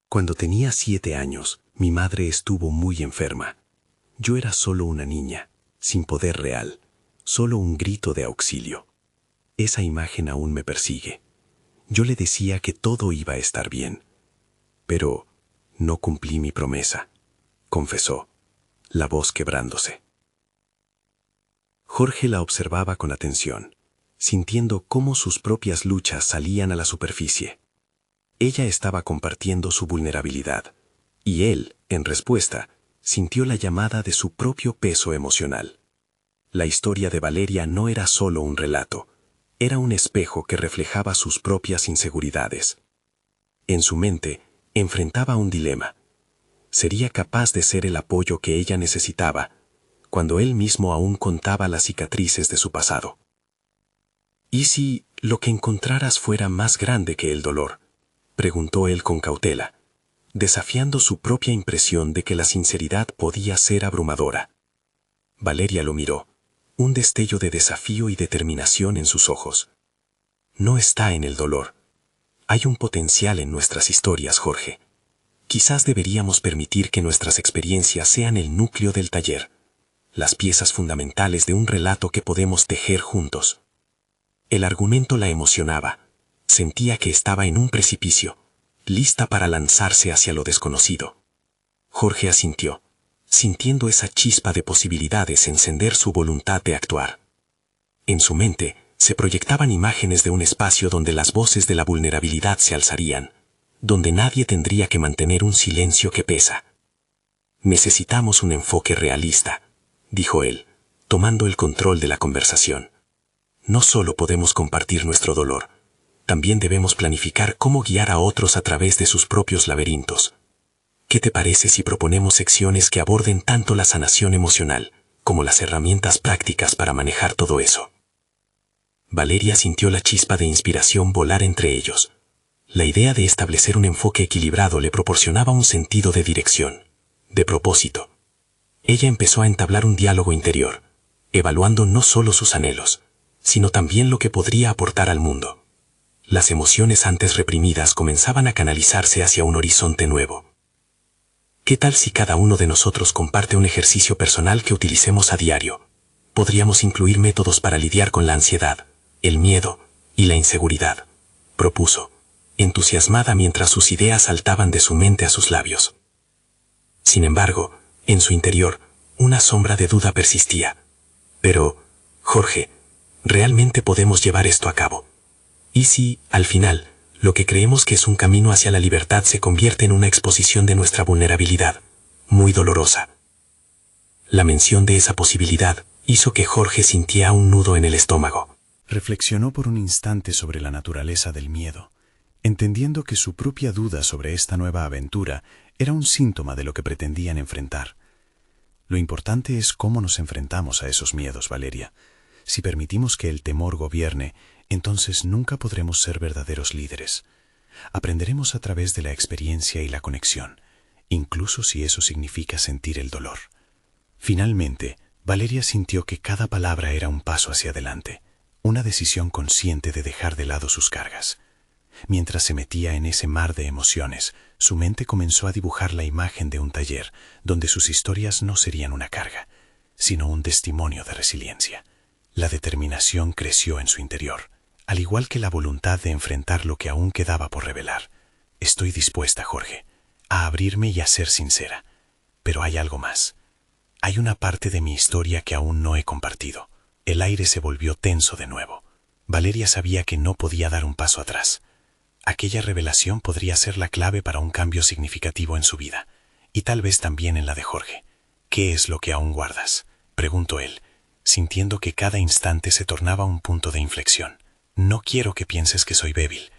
Cuando tenía 7 años, mi madre estuvo muy enferma. Yo era solo una niña, sin poder real, solo un grito de auxilio. Esa imagen aún me persigue. Yo le decía que todo iba a estar bien. Pero no cumplí mi promesa, confesó, la voz quebrándose. Jorge la observaba con atención, sintiendo cómo sus propias luchas salían a la superficie. Ella estaba compartiendo su vulnerabilidad, y él, en respuesta, sintió la llamada de su propio peso emocional. La historia de Valeria no era solo un relato, era un espejo que reflejaba sus propias inseguridades. En su mente, enfrentaba un dilema. ¿Sería capaz de ser el apoyo que ella necesitaba, cuando él mismo aún contaba las cicatrices de su pasado? ¿Y si lo que encontraras fuera más grande que el dolor?, preguntó él con cautela, desafiando su propia impresión de que la sinceridad podía ser abrumadora. Valeria lo miró, un destello de desafío y determinación en sus ojos. No está en el dolor. Hay un potencial en nuestras historias, Jorge. Quizás deberíamos permitir que nuestras experiencias sean el núcleo del taller, las piezas fundamentales de un relato que podemos tejer juntos. El argumento la emocionaba. Sentía que estaba en un precipicio, lista para lanzarse hacia lo desconocido. Jorge asintió, sintiendo esa chispa de posibilidades encender su voluntad de actuar. En su mente se proyectaban imágenes de un espacio donde las voces de la vulnerabilidad se alzarían, donde nadie tendría que mantener un silencio que pesa. Necesitamos un enfoque realista, dijo él, tomando el control de la conversación. No solo podemos compartir nuestro dolor, también debemos planificar cómo guiar a otros a través de sus propios laberintos. ¿Qué te parece si proponemos secciones que aborden tanto la sanación emocional como las herramientas prácticas para manejar todo eso? Valeria sintió la chispa de inspiración volar entre ellos. La idea de establecer un enfoque equilibrado le proporcionaba un sentido de dirección, de propósito. Ella empezó a entablar un diálogo interior, evaluando no solo sus anhelos, sino también lo que podría aportar al mundo. Las emociones antes reprimidas comenzaban a canalizarse hacia un horizonte nuevo. ¿Qué tal si cada uno de nosotros comparte un ejercicio personal que utilicemos a diario? Podríamos incluir métodos para lidiar con la ansiedad, el miedo y la inseguridad, propuso, entusiasmada mientras sus ideas saltaban de su mente a sus labios. Sin embargo, en su interior, una sombra de duda persistía. Pero, Jorge, ¿realmente podemos llevar esto a cabo? ¿Y si, al final, lo que creemos que es un camino hacia la libertad se convierte en una exposición de nuestra vulnerabilidad, muy dolorosa? La mención de esa posibilidad hizo que Jorge sintiera un nudo en el estómago. Reflexionó por un instante sobre la naturaleza del miedo, entendiendo que su propia duda sobre esta nueva aventura era un síntoma de lo que pretendían enfrentar. Lo importante es cómo nos enfrentamos a esos miedos, Valeria. Si permitimos que el temor gobierne, entonces nunca podremos ser verdaderos líderes. Aprenderemos a través de la experiencia y la conexión, incluso si eso significa sentir el dolor. Finalmente, Valeria sintió que cada palabra era un paso hacia adelante, una decisión consciente de dejar de lado sus cargas. Mientras se metía en ese mar de emociones, su mente comenzó a dibujar la imagen de un taller donde sus historias no serían una carga, sino un testimonio de resiliencia. La determinación creció en su interior, al igual que la voluntad de enfrentar lo que aún quedaba por revelar. Estoy dispuesta, Jorge, a abrirme y a ser sincera. Pero hay algo más. Hay una parte de mi historia que aún no he compartido. El aire se volvió tenso de nuevo. Valeria sabía que no podía dar un paso atrás. Aquella revelación podría ser la clave para un cambio significativo en su vida, y tal vez también en la de Jorge. ¿Qué es lo que aún guardas?, preguntó él, sintiendo que cada instante se tornaba un punto de inflexión. No quiero que pienses que soy débil,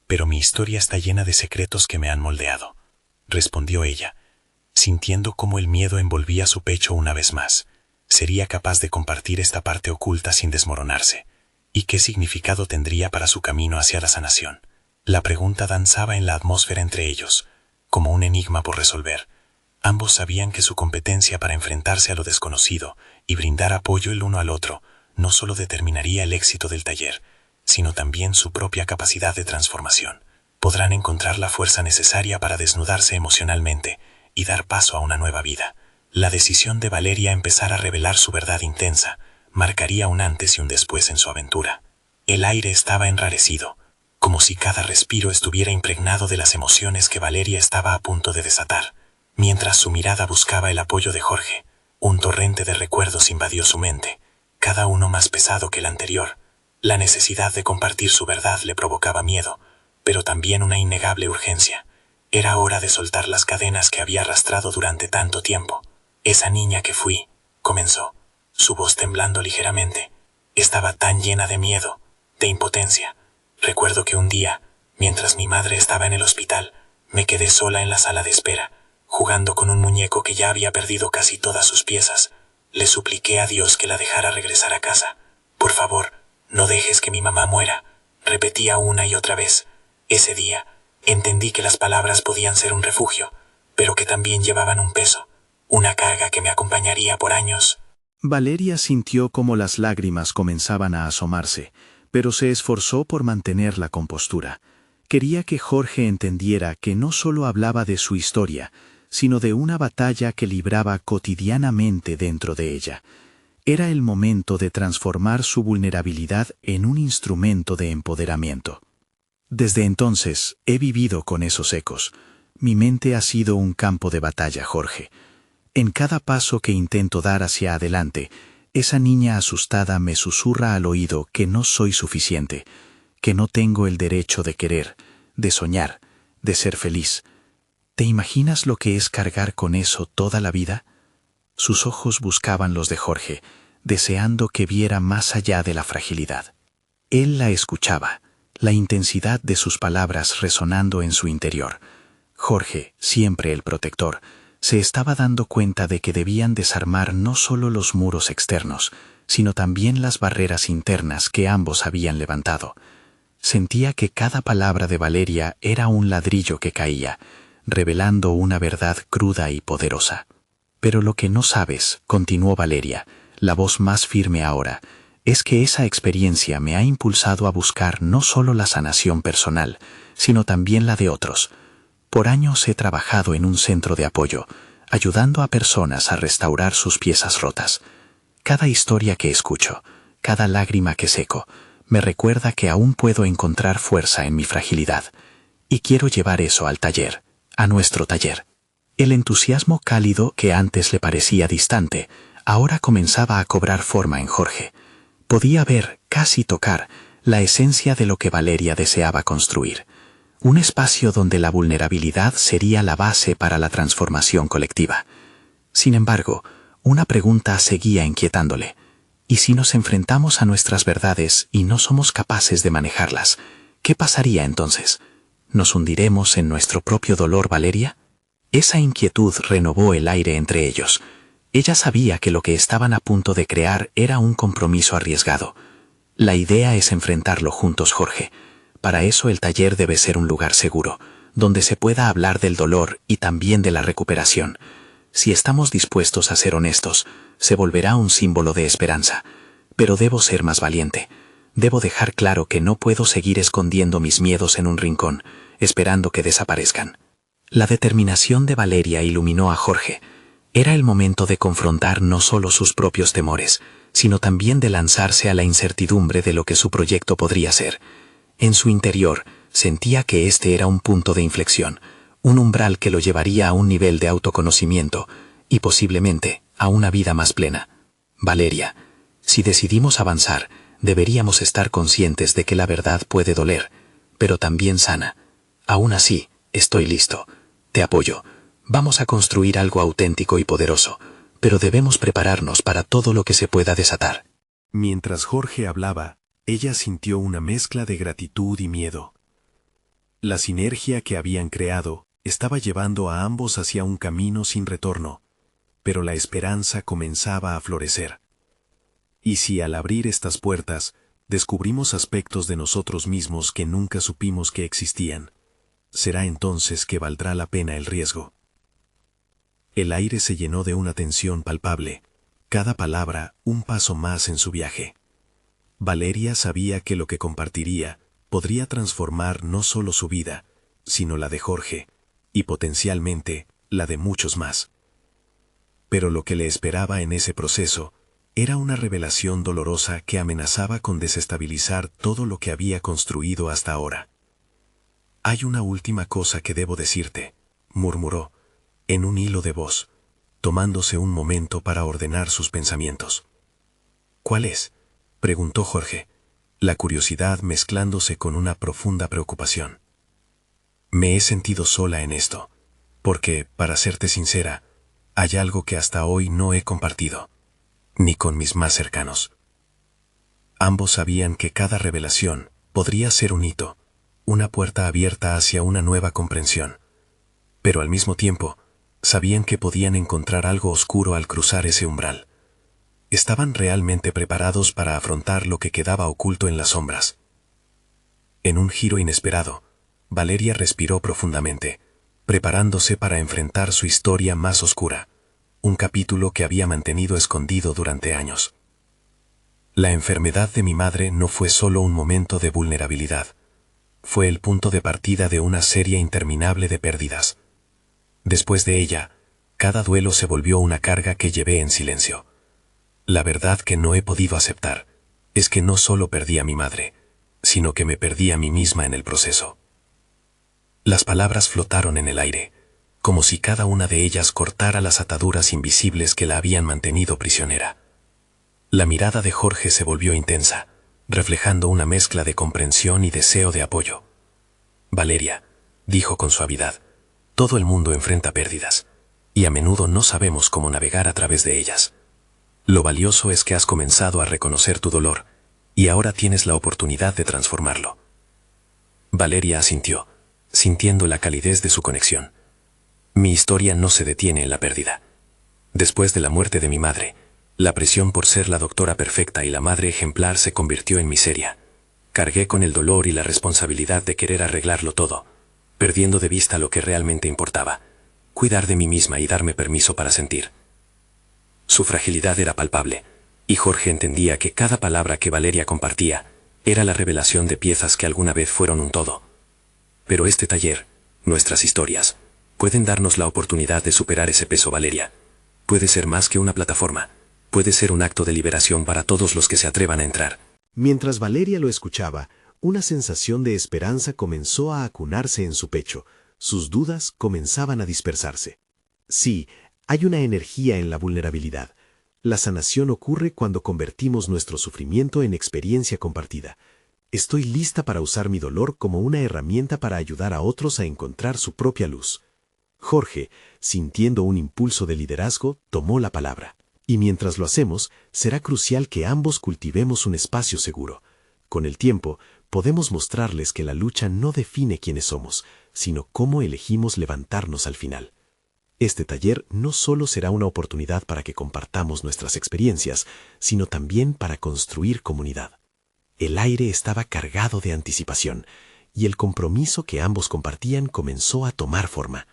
pero mi historia está llena de secretos que me han moldeado, respondió ella, sintiendo cómo el miedo envolvía su pecho una vez más. ¿Sería capaz de compartir esta parte oculta sin desmoronarse? ¿Y qué significado tendría para su camino hacia la sanación? La pregunta danzaba en la atmósfera entre ellos, como un enigma por resolver. Ambos sabían que su competencia para enfrentarse a lo desconocido y brindar apoyo el uno al otro no solo determinaría el éxito del taller, sino también su propia capacidad de transformación. Podrán encontrar la fuerza necesaria para desnudarse emocionalmente y dar paso a una nueva vida. La decisión de Valeria empezar a revelar su verdad intensa marcaría un antes y un después en su aventura. El aire estaba enrarecido, como si cada respiro estuviera impregnado de las emociones que Valeria estaba a punto de desatar. Mientras su mirada buscaba el apoyo de Jorge, un torrente de recuerdos invadió su mente, cada uno más pesado que el anterior. La necesidad de compartir su verdad le provocaba miedo, pero también una innegable urgencia. Era hora de soltar las cadenas que había arrastrado durante tanto tiempo. Esa niña que fui, comenzó, su voz temblando ligeramente. Estaba tan llena de miedo, de impotencia. Recuerdo que un día, mientras mi madre estaba en el hospital, me quedé sola en la sala de espera, jugando con un muñeco que ya había perdido casi todas sus piezas. Le supliqué a Dios que la dejara regresar a casa. Por favor, no dejes que mi mamá muera, repetía una y otra vez. Ese día, entendí que las palabras podían ser un refugio, pero que también llevaban un peso, una carga que me acompañaría por años. Valeria sintió cómo las lágrimas comenzaban a asomarse, pero se esforzó por mantener la compostura. Quería que Jorge entendiera que no solo hablaba de su historia, sino de una batalla que libraba cotidianamente dentro de ella. Era el momento de transformar su vulnerabilidad en un instrumento de empoderamiento. Desde entonces, he vivido con esos ecos. Mi mente ha sido un campo de batalla, Jorge. En cada paso que intento dar hacia adelante, esa niña asustada me susurra al oído que no soy suficiente, que no tengo el derecho de querer, de soñar, de ser feliz. ¿Te imaginas lo que es cargar con eso toda la vida? Sus ojos buscaban los de Jorge, deseando que viera más allá de la fragilidad. Él la escuchaba, la intensidad de sus palabras resonando en su interior. Jorge, siempre el protector, se estaba dando cuenta de que debían desarmar no solo los muros externos, sino también las barreras internas que ambos habían levantado. Sentía que cada palabra de Valeria era un ladrillo que caía, revelando una verdad cruda y poderosa. Pero lo que no sabes, continuó Valeria, la voz más firme ahora, es que esa experiencia me ha impulsado a buscar no solo la sanación personal, sino también la de otros. Por años he trabajado en un centro de apoyo, ayudando a personas a restaurar sus piezas rotas. Cada historia que escucho, cada lágrima que seco, me recuerda que aún puedo encontrar fuerza en mi fragilidad. Y quiero llevar eso al taller, a nuestro taller. El entusiasmo cálido que antes le parecía distante, ahora comenzaba a cobrar forma en Jorge. Podía ver, casi tocar, la esencia de lo que Valeria deseaba construir. Un espacio donde la vulnerabilidad sería la base para la transformación colectiva. Sin embargo, una pregunta seguía inquietándole. ¿Y si nos enfrentamos a nuestras verdades y no somos capaces de manejarlas? ¿Qué pasaría entonces? ¿Nos hundiremos en nuestro propio dolor, Valeria? Esa inquietud renovó el aire entre ellos. Ella sabía que lo que estaban a punto de crear era un compromiso arriesgado. La idea es enfrentarlo juntos, Jorge. Para eso el taller debe ser un lugar seguro, donde se pueda hablar del dolor y también de la recuperación. Si estamos dispuestos a ser honestos, se volverá un símbolo de esperanza. Pero debo ser más valiente. Debo dejar claro que no puedo seguir escondiendo mis miedos en un rincón, esperando que desaparezcan. La determinación de Valeria iluminó a Jorge. Era el momento de confrontar no solo sus propios temores, sino también de lanzarse a la incertidumbre de lo que su proyecto podría ser. En su interior, sentía que este era un punto de inflexión, un umbral que lo llevaría a un nivel de autoconocimiento y posiblemente a una vida más plena. Valeria, si decidimos avanzar, deberíamos estar conscientes de que la verdad puede doler, pero también sana. Aún así, estoy listo. Te apoyo. Vamos a construir algo auténtico y poderoso, pero debemos prepararnos para todo lo que se pueda desatar. Mientras Jorge hablaba, ella sintió una mezcla de gratitud y miedo. La sinergia que habían creado estaba llevando a ambos hacia un camino sin retorno, pero la esperanza comenzaba a florecer. Y si al abrir estas puertas, descubrimos aspectos de nosotros mismos que nunca supimos que existían, será entonces que valdrá la pena el riesgo. El aire se llenó de una tensión palpable, cada palabra un paso más en su viaje. Valeria sabía que lo que compartiría podría transformar no solo su vida, sino la de Jorge, y potencialmente la de muchos más. Pero lo que le esperaba en ese proceso era una revelación dolorosa que amenazaba con desestabilizar todo lo que había construido hasta ahora. «Hay una última cosa que debo decirte», murmuró, en un hilo de voz, tomándose un momento para ordenar sus pensamientos. «¿Cuál es?», preguntó Jorge, la curiosidad mezclándose con una profunda preocupación. «Me he sentido sola en esto, porque, para serte sincera, hay algo que hasta hoy no he compartido, ni con mis más cercanos». Ambos sabían que cada revelación podría ser un hito, una puerta abierta hacia una nueva comprensión, pero al mismo tiempo, sabían que podían encontrar algo oscuro al cruzar ese umbral. Estaban realmente preparados para afrontar lo que quedaba oculto en las sombras. En un giro inesperado, Valeria respiró profundamente, preparándose para enfrentar su historia más oscura, un capítulo que había mantenido escondido durante años. La enfermedad de mi madre no fue solo un momento de vulnerabilidad, fue el punto de partida de una serie interminable de pérdidas. Después de ella, cada duelo se volvió una carga que llevé en silencio. La verdad que no he podido aceptar es que no solo perdí a mi madre, sino que me perdí a mí misma en el proceso. Las palabras flotaron en el aire, como si cada una de ellas cortara las ataduras invisibles que la habían mantenido prisionera. La mirada de Jorge se volvió intensa, reflejando una mezcla de comprensión y deseo de apoyo. Valeria, dijo con suavidad, todo el mundo enfrenta pérdidas, y a menudo no sabemos cómo navegar a través de ellas. Lo valioso es que has comenzado a reconocer tu dolor, y ahora tienes la oportunidad de transformarlo. Valeria asintió, sintiendo la calidez de su conexión. Mi historia no se detiene en la pérdida. Después de la muerte de mi madre, la presión por ser la doctora perfecta y la madre ejemplar se convirtió en miseria. Cargué con el dolor y la responsabilidad de querer arreglarlo todo, perdiendo de vista lo que realmente importaba, cuidar de mí misma y darme permiso para sentir. Su fragilidad era palpable, y Jorge entendía que cada palabra que Valeria compartía era la revelación de piezas que alguna vez fueron un todo. Pero este taller, nuestras historias, pueden darnos la oportunidad de superar ese peso, Valeria. Puede ser más que una plataforma, puede ser un acto de liberación para todos los que se atrevan a entrar. Mientras Valeria lo escuchaba, una sensación de esperanza comenzó a acunarse en su pecho. Sus dudas comenzaban a dispersarse. Sí, hay una energía en la vulnerabilidad. La sanación ocurre cuando convertimos nuestro sufrimiento en experiencia compartida. Estoy lista para usar mi dolor como una herramienta para ayudar a otros a encontrar su propia luz. Jorge, sintiendo un impulso de liderazgo, tomó la palabra. Y mientras lo hacemos, será crucial que ambos cultivemos un espacio seguro. Con el tiempo, podemos mostrarles que la lucha no define quiénes somos, sino cómo elegimos levantarnos al final. Este taller no solo será una oportunidad para que compartamos nuestras experiencias, sino también para construir comunidad. El aire estaba cargado de anticipación, y el compromiso que ambos compartían comenzó a tomar forma.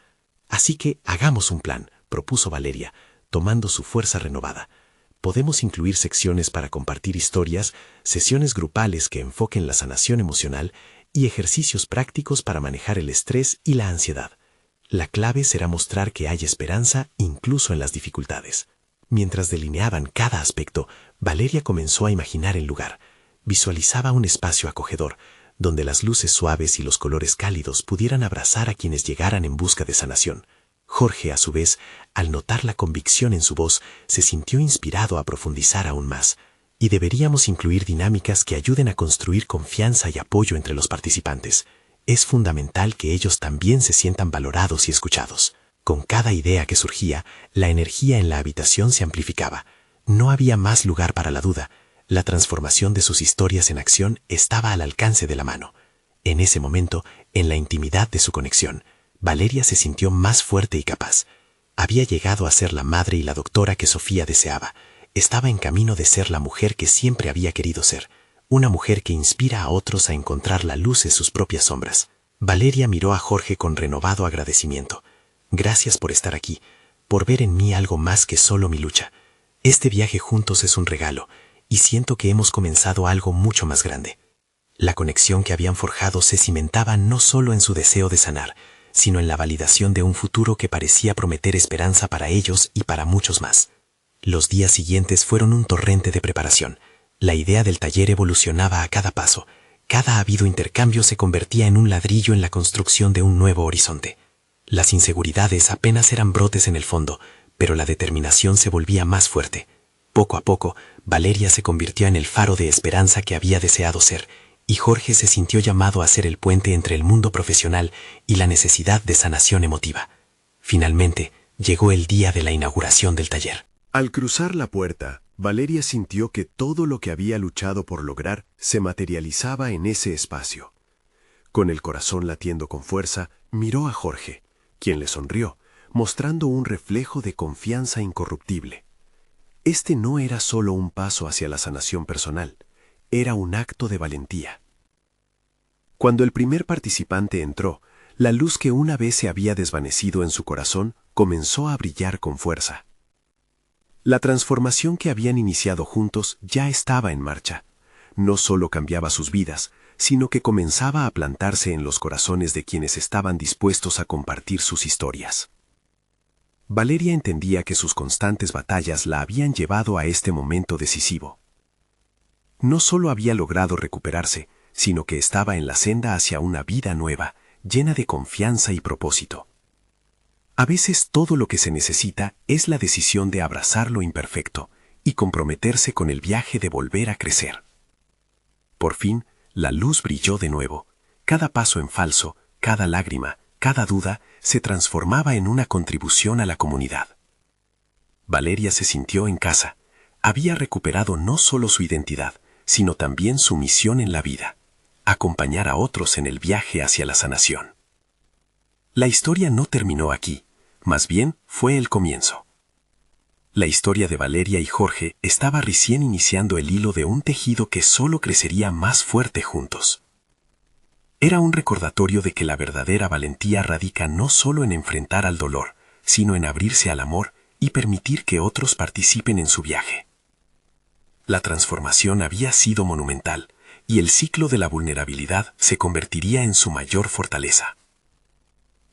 Así que hagamos un plan, propuso Valeria, tomando su fuerza renovada. Podemos incluir secciones para compartir historias, sesiones grupales que enfoquen la sanación emocional y ejercicios prácticos para manejar el estrés y la ansiedad. La clave será mostrar que hay esperanza incluso en las dificultades. Mientras delineaban cada aspecto, Valeria comenzó a imaginar el lugar. Visualizaba un espacio acogedor, donde las luces suaves y los colores cálidos pudieran abrazar a quienes llegaran en busca de sanación. Jorge, a su vez, al notar la convicción en su voz, se sintió inspirado a profundizar aún más. Y deberíamos incluir dinámicas que ayuden a construir confianza y apoyo entre los participantes. Es fundamental que ellos también se sientan valorados y escuchados. Con cada idea que surgía, la energía en la habitación se amplificaba. No había más lugar para la duda. La transformación de sus historias en acción estaba al alcance de la mano. En ese momento, en la intimidad de su conexión, Valeria se sintió más fuerte y capaz. Había llegado a ser la madre y la doctora que Sofía deseaba. Estaba en camino de ser la mujer que siempre había querido ser. Una mujer que inspira a otros a encontrar la luz en sus propias sombras. Valeria miró a Jorge con renovado agradecimiento. Gracias por estar aquí, por ver en mí algo más que solo mi lucha. Este viaje juntos es un regalo, y siento que hemos comenzado algo mucho más grande. La conexión que habían forjado se cimentaba no solo en su deseo de sanar, sino en la validación de un futuro que parecía prometer esperanza para ellos y para muchos más. Los días siguientes fueron un torrente de preparación. La idea del taller evolucionaba a cada paso. Cada habido intercambio se convertía en un ladrillo en la construcción de un nuevo horizonte. Las inseguridades apenas eran brotes en el fondo, pero la determinación se volvía más fuerte. Poco a poco, Valeria se convirtió en el faro de esperanza que había deseado ser, y Jorge se sintió llamado a ser el puente entre el mundo profesional y la necesidad de sanación emotiva. Finalmente, llegó el día de la inauguración del taller. Al cruzar la puerta, Valeria sintió que todo lo que había luchado por lograr se materializaba en ese espacio. Con el corazón latiendo con fuerza, miró a Jorge, quien le sonrió, mostrando un reflejo de confianza incorruptible. Este no era solo un paso hacia la sanación personal, era un acto de valentía. Cuando el primer participante entró, la luz que una vez se había desvanecido en su corazón comenzó a brillar con fuerza. La transformación que habían iniciado juntos ya estaba en marcha. No solo cambiaba sus vidas, sino que comenzaba a plantarse en los corazones de quienes estaban dispuestos a compartir sus historias. Valeria entendía que sus constantes batallas la habían llevado a este momento decisivo. No solo había logrado recuperarse, sino que estaba en la senda hacia una vida nueva, llena de confianza y propósito. A veces todo lo que se necesita es la decisión de abrazar lo imperfecto y comprometerse con el viaje de volver a crecer. Por fin, la luz brilló de nuevo. Cada paso en falso, cada lágrima, cada duda se transformaba en una contribución a la comunidad. Valeria se sintió en casa. Había recuperado no solo su identidad, sino también su misión en la vida: acompañar a otros en el viaje hacia la sanación. La historia no terminó aquí, más bien fue el comienzo. La historia de Valeria y Jorge estaba recién iniciando el hilo de un tejido que solo crecería más fuerte juntos. Era un recordatorio de que la verdadera valentía radica no solo en enfrentar al dolor, sino en abrirse al amor y permitir que otros participen en su viaje. La transformación había sido monumental, y el ciclo de la vulnerabilidad se convertiría en su mayor fortaleza.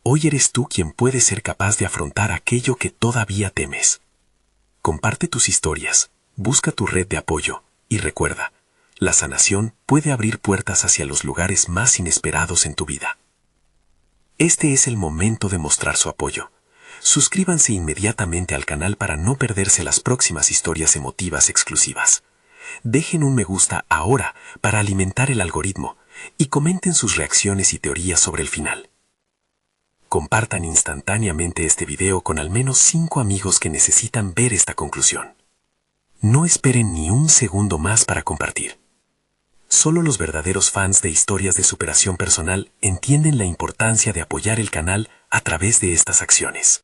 Hoy eres tú quien puede ser capaz de afrontar aquello que todavía temes. Comparte tus historias, busca tu red de apoyo, y recuerda, la sanación puede abrir puertas hacia los lugares más inesperados en tu vida. Este es el momento de mostrar su apoyo. Suscríbanse inmediatamente al canal para no perderse las próximas historias emotivas exclusivas. Dejen un me gusta ahora para alimentar el algoritmo y comenten sus reacciones y teorías sobre el final. Compartan instantáneamente este video con al menos 5 amigos que necesitan ver esta conclusión. No esperen ni un segundo más para compartir. Solo los verdaderos fans de historias de superación personal entienden la importancia de apoyar el canal a través de estas acciones.